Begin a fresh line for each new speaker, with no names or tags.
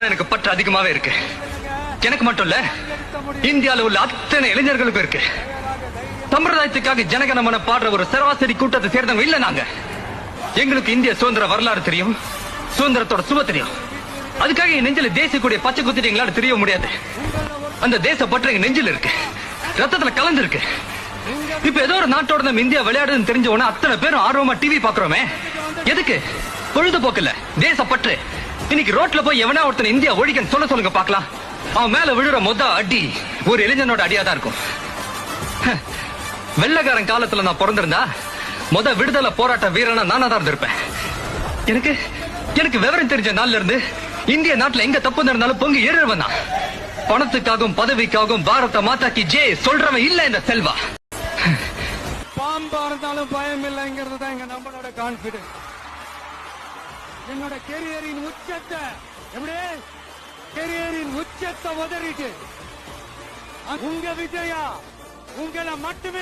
எனக்கு பற்று அதிகமாவே இருக்கு. எனக்கு மட்டும் இல்ல, இந்தியாவில் உள்ள அத்தனை இளைஞர்களுக்கும் இருக்கு. சம்பிரதாயத்துக்காக ஜனகணமன பாடுற ஒரு சராசரி கூட்டத்தை சேர்ந்தவங்க இல்ல நாங்க. எங்களுக்கு இந்திய சுதந்திர வரலாறு தெரியும், சுதந்திரத்தோட சுவ தெரியும். அதுக்காக என் நெஞ்சில தேசிய கூடிய பச்சை குத்திட்டீங்களான்னு தெரிய முடியாது. அந்த தேச பற்று எங்க நெஞ்சில் இருக்கு, ரத்தத்துல கலந்து இருக்கு. இப்ப ஏதோ ஒரு நாட்டோட நம்ம இந்தியா விளையாடுன்னு தெரிஞ்ச உடனே அத்தனை பேரும் ஆர்வமா டிவி பாக்குறோமே, எதுக்கு? பொழுதுபோக்கு இல்ல, தேசப்பற்று. இன்னைக்கு ரோட்ல போய் எவனா ஒருத்தன் இந்தியா ஒழிக்கன்னு சொல்லுங்க பாக்கலாம். அவன் மேல விழுற மொத அடி ஒரு இளைஞனோட அடியாதான் இருக்கும். வெள்ளக்காரன் காலத்துல நான் பிறந்திருந்தா மொத விடுதலை போராட்ட வீரனா நானா தான் இருந்திருப்பேன். எனக்கு எனக்கு விவரம் தெரிஞ்ச நாள்ல இருந்து இந்திய நாட்டுல எங்க தப்பு நடந்தாலும் பொங்கி ஏறுவன் தான். பணத்துக்காகவும் பதவிக்காகவும் பாரத மாதாக்கு ஜே சொல்றவன் இல்ல இந்த செல்வா.
பாம்பா இருந்தாலும் பயம் இல்லைங்கிறது தான் எங்க நம்மளோட கான்பிடன்ஸ். என்னோட கெரியரின் உச்சத்தை எப்படி கெரியரின் உச்சத்தை உதறிட்டு உங்க விஜயா உங்களை மட்டுமே